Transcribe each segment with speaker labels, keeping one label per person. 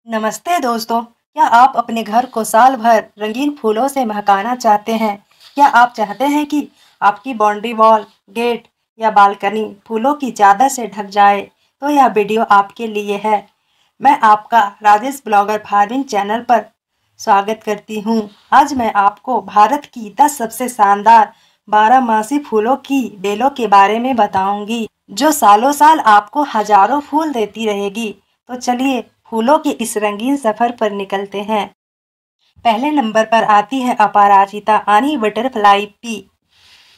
Speaker 1: नमस्ते दोस्तों। क्या आप अपने घर को साल भर रंगीन फूलों से महकाना चाहते हैं? क्या आप चाहते हैं कि आपकी बाउंड्री वॉल, गेट या बालकनी फूलों की चादर से ढक जाए? तो यह वीडियो आपके लिए है। मैं आपका राजेश ब्लॉगर फार्मिंग चैनल पर स्वागत करती हूँ। आज मैं आपको भारत की 10 सबसे शानदार 12 मासी फूलों की बेलों के बारे में बताऊंगी, जो सालों साल आपको हजारों फूल देती रहेगी। तो चलिए फूलों के इस रंगीन सफर पर निकलते हैं। पहले नंबर पर आती है अपराजिता आनी बटरफ्लाई पी।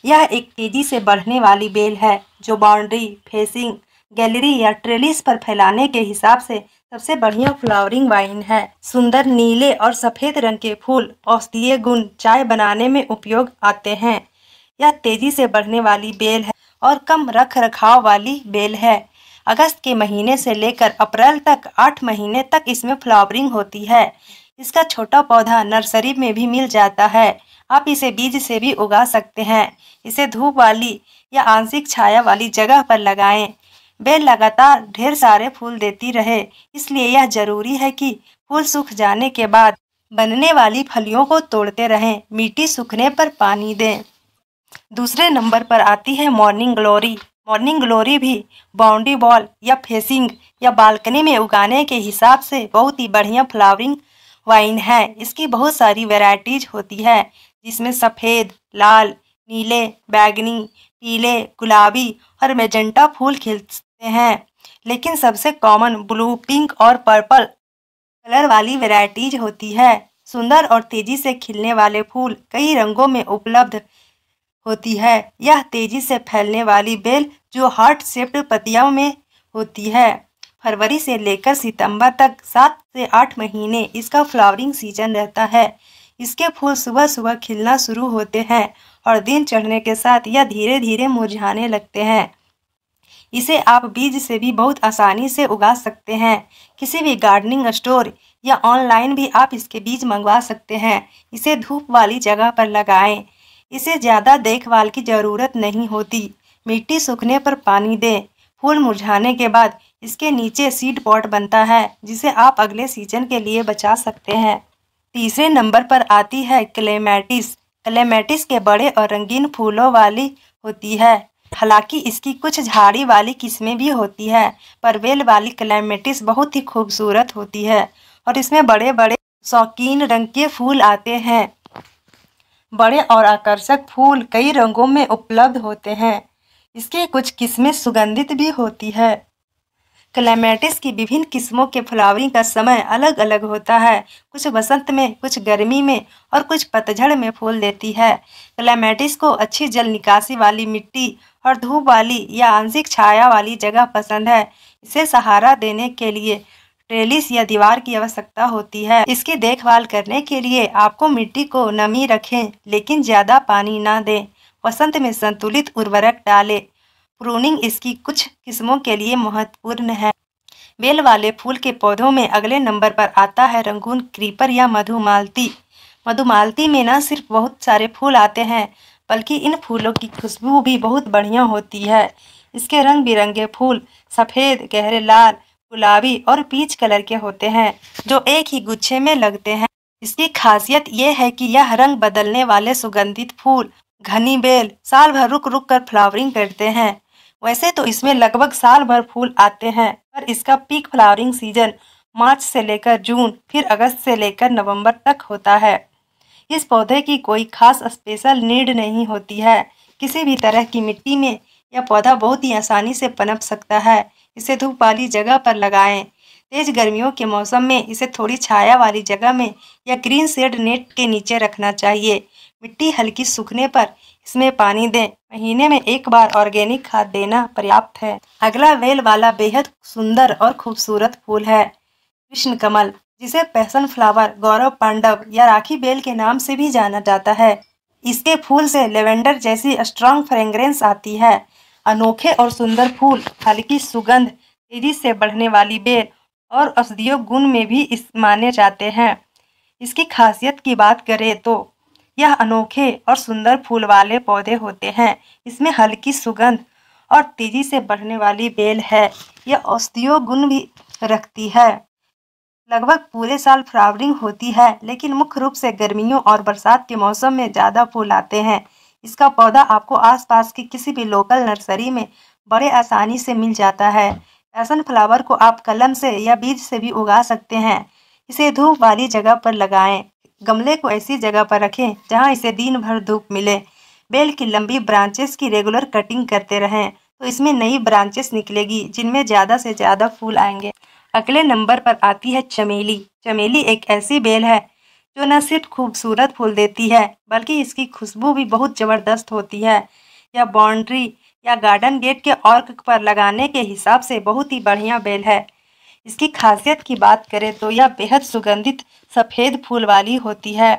Speaker 1: यह एक तेजी से बढ़ने वाली बेल है जो बाउंड्री, फेसिंग, गैलरी या ट्रेलिस पर फैलाने के हिसाब से सबसे बढ़िया फ्लावरिंग वाइन है। सुंदर नीले और सफेद रंग के फूल औषधीय गुण चाय बनाने में उपयोग आते हैं। यह तेजी से बढ़ने वाली बेल है और कम रख रखाव वाली बेल है। अगस्त के महीने से लेकर अप्रैल तक 8 महीने तक इसमें फ्लावरिंग होती है। इसका छोटा पौधा नर्सरी में भी मिल जाता है। आप इसे बीज से भी उगा सकते हैं। इसे धूप वाली या आंशिक छाया वाली जगह पर लगाएं। बेल लगातार ढेर सारे फूल देती रहे, इसलिए यह जरूरी है कि फूल सूख जाने के बाद बनने वाली फलियों को तोड़ते रहें। मिट्टी सूखने पर पानी दें। दूसरे नंबर पर आती है मॉर्निंग ग्लोरी। मॉर्निंग ग्लोरी भी बाउंड्री वॉल या फेसिंग या बालकनी में उगाने के हिसाब से बहुत ही बढ़िया फ्लावरिंग वाइन है। इसकी बहुत सारी वैरायटीज होती है, जिसमें सफ़ेद, लाल, नीले, बैगनी, पीले, गुलाबी और मैजेंटा फूल खिलते हैं। लेकिन सबसे कॉमन ब्लू, पिंक और पर्पल कलर वाली वैरायटीज होती है। सुंदर और तेजी से खिलने वाले फूल कई रंगों में उपलब्ध होती है। यह तेजी से फैलने वाली बेल जो हार्ट शेप्ड पत्तियों में होती है। फरवरी से लेकर सितंबर तक 7 से 8 महीने इसका फ्लावरिंग सीजन रहता है। इसके फूल सुबह सुबह खिलना शुरू होते हैं और दिन चढ़ने के साथ यह धीरे धीरे मुरझाने लगते हैं। इसे आप बीज से भी बहुत आसानी से उगा सकते हैं। किसी भी गार्डनिंग स्टोर या ऑनलाइन भी आप इसके बीज मंगवा सकते हैं। इसे धूप वाली जगह पर लगाएं। इसे ज़्यादा देखभाल की ज़रूरत नहीं होती। मिट्टी सूखने पर पानी दें। फूल मुरझाने के बाद इसके नीचे सीड पॉट बनता है, जिसे आप अगले सीजन के लिए बचा सकते हैं। तीसरे नंबर पर आती है क्लेमैटिस। क्लेमैटिस के बड़े और रंगीन फूलों वाली होती है। हालांकि इसकी कुछ झाड़ी वाली किस्में भी होती है, पर बेल वाली क्लेमैटिस बहुत ही खूबसूरत होती है और इसमें बड़े बड़े शौकीन रंग के फूल आते हैं। बड़े और आकर्षक फूल कई रंगों में उपलब्ध होते हैं। इसके कुछ किस्में सुगंधित भी होती है। क्लेमैटिस की विभिन्न किस्मों के फ्लावरिंग का समय अलग अलग होता है। कुछ बसंत में, कुछ गर्मी में और कुछ पतझड़ में फूल देती है। क्लेमैटिस को अच्छी जल निकासी वाली मिट्टी और धूप वाली या आंशिक छाया वाली जगह पसंद है। इसे सहारा देने के लिए ट्रेलिस या दीवार की आवश्यकता होती है। इसकी देखभाल करने के लिए आपको मिट्टी को नमी रखें, लेकिन ज़्यादा पानी ना दें। वसंत में संतुलित उर्वरक डालें। प्रूनिंग इसकी कुछ किस्मों के लिए महत्वपूर्ण है। बेल वाले फूल के पौधों में अगले नंबर पर आता है रंगून क्रीपर या मधुमालती। मधुमालती में न सिर्फ बहुत सारे फूल आते हैं, बल्कि इन फूलों की खुशबू भी बहुत बढ़िया होती है। इसके रंग बिरंगे फूल सफ़ेद, गहरे लाल, गुलाबी और पीच कलर के होते हैं, जो एक ही गुच्छे में लगते हैं। इसकी खासियत ये है कि यह रंग बदलने वाले सुगंधित फूल घनी बेल साल भर रुक रुक कर फ्लावरिंग करते हैं। वैसे तो इसमें लगभग साल भर फूल आते हैं, पर इसका पीक फ्लावरिंग सीजन मार्च से लेकर जून, फिर अगस्त से लेकर नवंबर तक होता है। इस पौधे की कोई खास स्पेशल नीड नहीं होती है। किसी भी तरह की मिट्टी में यह पौधा बहुत ही आसानी से पनप सकता है। इसे धूप वाली जगह पर लगाएं। तेज गर्मियों के मौसम में इसे थोड़ी छाया वाली जगह में या ग्रीन शेड नेट के नीचे रखना चाहिए। मिट्टी हल्की सूखने पर इसमें पानी दें। महीने में एक बार ऑर्गेनिक खाद देना पर्याप्त है। अगला वेल वाला बेहद सुंदर और खूबसूरत फूल है कृष्ण कमल, जिसे पैशन फ्लावर, गौरव पांडव या राखी बेल के नाम से भी जाना जाता है। इसके फूल से लेवेंडर जैसी स्ट्रॉन्ग फ्रेग्रेंस आती है। अनोखे और सुंदर फूल, हल्की सुगंध, तेजी से बढ़ने वाली बेल और औषधीय गुण में भी इस माने जाते हैं। इसकी खासियत की बात करें तो यह अनोखे और सुंदर फूल वाले पौधे होते हैं। इसमें हल्की सुगंध और तेजी से बढ़ने वाली बेल है। यह औषधीय गुण भी रखती है। लगभग पूरे साल फ्लावरिंग होती है, लेकिन मुख्य रूप से गर्मियों और बरसात के मौसम में ज़्यादा फूल आते हैं। इसका पौधा आपको आसपास की किसी भी लोकल नर्सरी में बड़े आसानी से मिल जाता है। पैशन फ्लावर को आप कलम से या बीज से भी उगा सकते हैं। इसे धूप वाली जगह पर लगाएं। गमले को ऐसी जगह पर रखें जहां इसे दिन भर धूप मिले। बेल की लंबी ब्रांचेस की रेगुलर कटिंग करते रहें, तो इसमें नई ब्रांचेस निकलेगी जिनमें ज़्यादा से ज़्यादा फूल आएंगे। अगले नंबर पर आती है चमेली। चमेली एक ऐसी बेल है जो न सिर्फ खूबसूरत फूल देती है, बल्कि इसकी खुशबू भी बहुत ज़बरदस्त होती है। यह बाउंड्री या गार्डन गेट के ऑर्क पर लगाने के हिसाब से बहुत ही बढ़िया बेल है। इसकी खासियत की बात करें तो यह बेहद सुगंधित सफ़ेद फूल वाली होती है।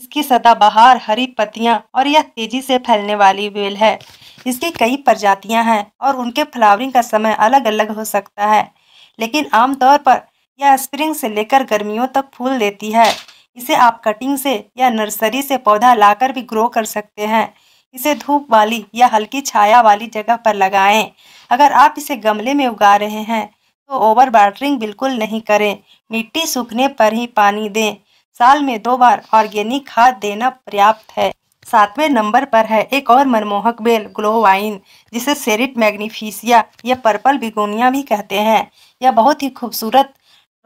Speaker 1: इसकी सदाबहार हरी पत्तियां और यह तेजी से फैलने वाली बेल है। इसकी कई प्रजातियां हैं और उनके फ्लावरिंग का समय अलग अलग हो सकता है, लेकिन आमतौर पर यह स्प्रिंग से लेकर गर्मियों तक फूल देती है। इसे आप कटिंग से या नर्सरी से पौधा लाकर भी ग्रो कर सकते हैं। इसे धूप वाली या हल्की छाया वाली जगह पर लगाएं। अगर आप इसे गमले में उगा रहे हैं तो ओवर वाटरिंग बिल्कुल नहीं करें। मिट्टी सूखने पर ही पानी दें। साल में 2 बार ऑर्गेनिक खाद देना पर्याप्त है। 7वें नंबर पर है एक और मनमोहक बेल, ग्लोवाइन, जिसे सेरिट मैग्निफिसिया या पर्पल बिगोनिया भी कहते हैं। यह बहुत ही खूबसूरत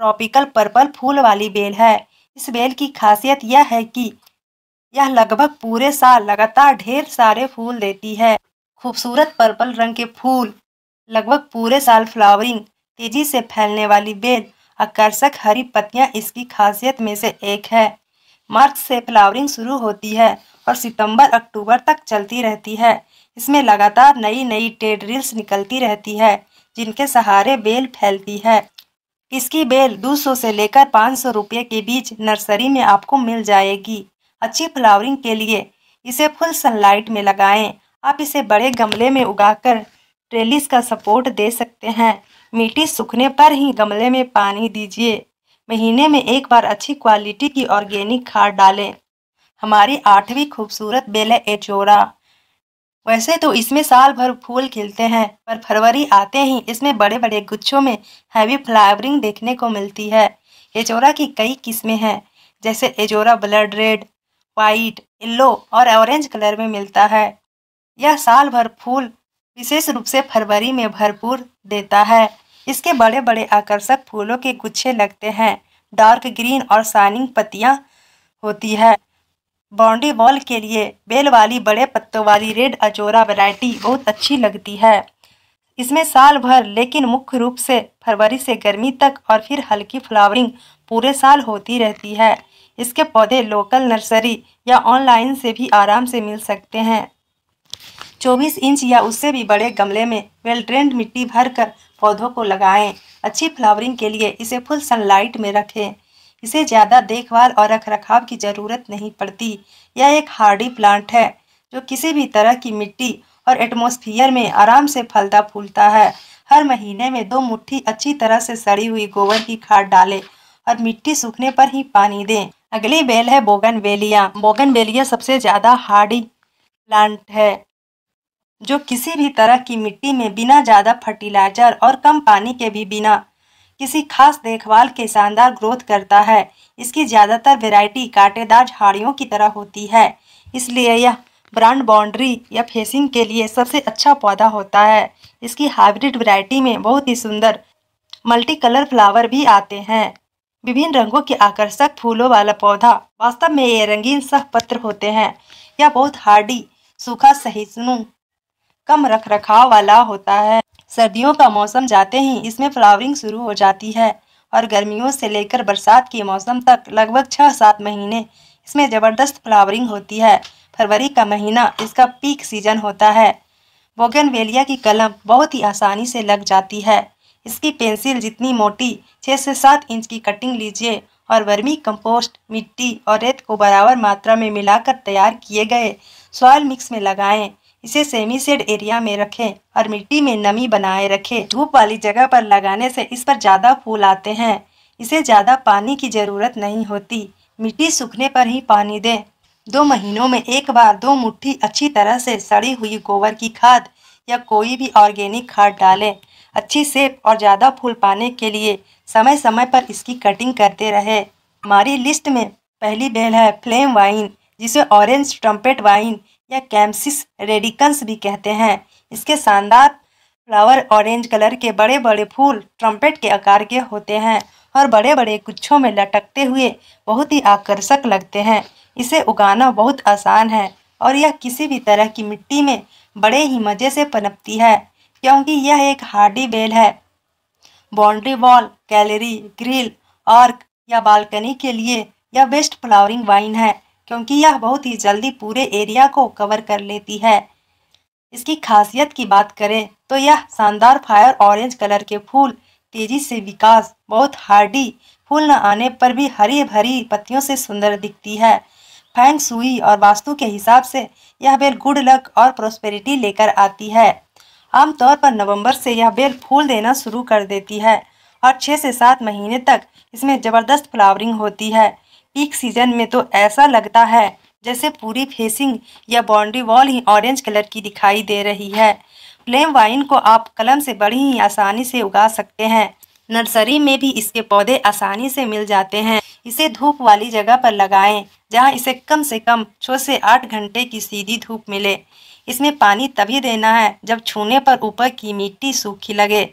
Speaker 1: ट्रॉपिकल पर्पल फूल वाली बेल है। इस बेल की खासियत यह है कि यह लगभग पूरे साल लगातार ढेर सारे फूल देती है। खूबसूरत पर्पल रंग के फूल, लगभग पूरे साल फ्लावरिंग, तेजी से फैलने वाली बेल, आकर्षक हरी पत्तियां इसकी खासियत में से एक है। मार्च से फ्लावरिंग शुरू होती है और सितंबर अक्टूबर तक चलती रहती है। इसमें लगातार नई नई टेंड्रिल्स निकलती रहती है जिनके सहारे बेल फैलती है। इसकी बेल 200 से लेकर 500 रुपये के बीच नर्सरी में आपको मिल जाएगी। अच्छी फ्लावरिंग के लिए इसे फुल सनलाइट में लगाएं। आप इसे बड़े गमले में उगाकर ट्रेलिस का सपोर्ट दे सकते हैं। मिट्टी सूखने पर ही गमले में पानी दीजिए। महीने में एक बार अच्छी क्वालिटी की ऑर्गेनिक खाद डालें। हमारी 8वीं खूबसूरत बेल है एचोरा। वैसे तो इसमें साल भर फूल खिलते हैं, पर फरवरी आते ही इसमें बड़े बड़े गुच्छों में हैवी फ्लावरिंग देखने को मिलती है। एचोरा की कई किस्में हैं, जैसे एचोरा ब्लड रेड, वाइट, येलो और ऑरेंज कलर में मिलता है। यह साल भर फूल विशेष रूप से फरवरी में भरपूर देता है। इसके बड़े बड़े आकर्षक फूलों के गुच्छे लगते हैं। डार्क ग्रीन और शाइनिंग पत्तियां होती है। बाउंड्री वॉल के लिए बेल वाली बड़े पत्तों वाली रेड अचोरा वैरायटी बहुत अच्छी लगती है। इसमें साल भर, लेकिन मुख्य रूप से फरवरी से गर्मी तक और फिर हल्की फ्लावरिंग पूरे साल होती रहती है। इसके पौधे लोकल नर्सरी या ऑनलाइन से भी आराम से मिल सकते हैं। 24 इंच या उससे भी बड़े गमले में वेल ड्रेन्ड मिट्टी भरकर पौधों को लगाएं। अच्छी फ्लावरिंग के लिए इसे फुल सनलाइट में रखें। इसे ज़्यादा देखभाल और रखरखाव की ज़रूरत नहीं पड़ती। यह एक हार्डी प्लांट है जो किसी भी तरह की मिट्टी और एटमॉस्फेयर में आराम से फलता फूलता है। हर महीने में 2 मुट्ठी अच्छी तरह से सड़ी हुई गोबर की खाद डालें और मिट्टी सूखने पर ही पानी दें। अगली बेल है बोगनवेलिया। बोगनवेलिया सबसे ज़्यादा हार्डी प्लांट है जो किसी भी तरह की मिट्टी में बिना ज़्यादा फर्टिलाइजर और कम पानी के भी बिना किसी खास देखभाल के शानदार ग्रोथ करता है। इसकी ज़्यादातर वैरायटी कांटेदार झाड़ियों की तरह होती है, इसलिए यह ब्रांड बाउंड्री या फेसिंग के लिए सबसे अच्छा पौधा होता है। इसकी हाइब्रिड वैरायटी में बहुत ही सुंदर मल्टी कलर फ्लावर भी आते हैं। विभिन्न रंगों के आकर्षक फूलों वाला पौधा, वास्तव में ये रंगीन सहपत्र होते हैं। यह बहुत हार्डी, सूखा सहिष्णु, कम रखरखाव वाला होता है। सर्दियों का मौसम जाते ही इसमें फ्लावरिंग शुरू हो जाती है और गर्मियों से लेकर बरसात के मौसम तक लगभग 6-7 महीने इसमें ज़बरदस्त फ्लावरिंग होती है। फरवरी का महीना इसका पीक सीजन होता है। बोगनवेलिया की कलम बहुत ही आसानी से लग जाती है। इसकी पेंसिल जितनी मोटी 6 से 7 इंच की कटिंग लीजिए और वर्मी कंपोस्ट, मिट्टी और रेत को बराबर मात्रा में मिलाकर तैयार किए गए सॉइल मिक्स में लगाएं। इसे सेमी शेड एरिया में रखें और मिट्टी में नमी बनाए रखें। धूप वाली जगह पर लगाने से इस पर ज़्यादा फूल आते हैं। इसे ज़्यादा पानी की ज़रूरत नहीं होती। मिट्टी सूखने पर ही पानी दें। 2 महीनों में एक बार 2 मुट्ठी अच्छी तरह से सड़ी हुई गोबर की खाद या कोई भी ऑर्गेनिक खाद डालें। अच्छी शेप और ज़्यादा फूल पाने के लिए समय समय पर इसकी कटिंग करते रहे। हमारी लिस्ट में पहली बेल है फ्लेम वाइन, जिसे ऑरेंज ट्रम्पेट वाइन या कैम्सिस रेडिकन्स भी कहते हैं। इसके शानदार फ्लावर ऑरेंज कलर के बड़े बड़े फूल ट्रम्पेट के आकार के होते हैं और बड़े बड़े गुच्छों में लटकते हुए बहुत ही आकर्षक लगते हैं। इसे उगाना बहुत आसान है और यह किसी भी तरह की मिट्टी में बड़े ही मज़े से पनपती है, क्योंकि यह एक हार्डी बेल है। Boundary wall, gallery, grill, arc या बालकनी के लिए यह बेस्ट फ्लावरिंग वाइन है, क्योंकि यह बहुत ही जल्दी पूरे एरिया को कवर कर लेती है। इसकी खासियत की बात करें तो यह शानदार फायर ऑरेंज कलर के फूल, तेजी से विकास, बहुत हार्डी, फूल न आने पर भी हरी भरी पत्तियों से सुंदर दिखती है। फैंग शुई और वास्तु के हिसाब से यह बेल गुड लक और प्रोस्पेरिटी लेकर आती है। आमतौर पर नवंबर से यह बेल फूल देना शुरू कर देती है और 6 से 7 महीने तक इसमें ज़बरदस्त फ्लावरिंग होती है। पीक सीजन में तो ऐसा लगता है जैसे पूरी फेसिंग या बाउंड्री वॉल ही ऑरेंज कलर की दिखाई दे रही है। फ्लेम वाइन को आप कलम से बड़ी ही आसानी से उगा सकते हैं। नर्सरी में भी इसके पौधे आसानी से मिल जाते हैं। इसे धूप वाली जगह पर लगाएं, जहां इसे कम से कम 6 से 8 घंटे की सीधी धूप मिले। इसमें पानी तभी देना है जब छूने पर ऊपर की मिट्टी सूखी लगे।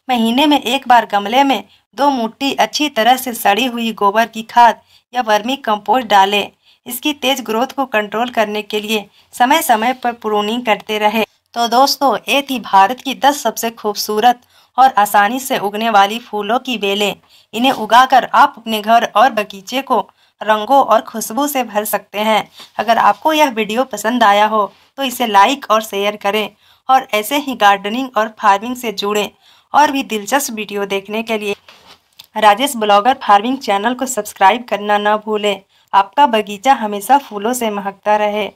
Speaker 1: महीने में एक बार गमले में 2 मुट्ठी अच्छी तरह से सड़ी हुई गोबर की खाद या वर्मी कंपोस्ट डालें। इसकी तेज ग्रोथ को कंट्रोल करने के लिए समय समय पर प्रूनिंग करते रहे। तो दोस्तों, ये थी भारत की 10 सबसे खूबसूरत और आसानी से उगने वाली फूलों की बेलें। इन्हें उगाकर आप अपने घर और बगीचे को रंगों और खुशबू से भर सकते हैं। अगर आपको यह वीडियो पसंद आया हो तो इसे लाइक और शेयर करें और ऐसे ही गार्डनिंग और फार्मिंग से जुड़े और भी दिलचस्प वीडियो देखने के लिए राजेश ब्लॉगर फार्मिंग चैनल को सब्सक्राइब करना न भूलें। आपका बगीचा हमेशा फूलों से महकता रहे।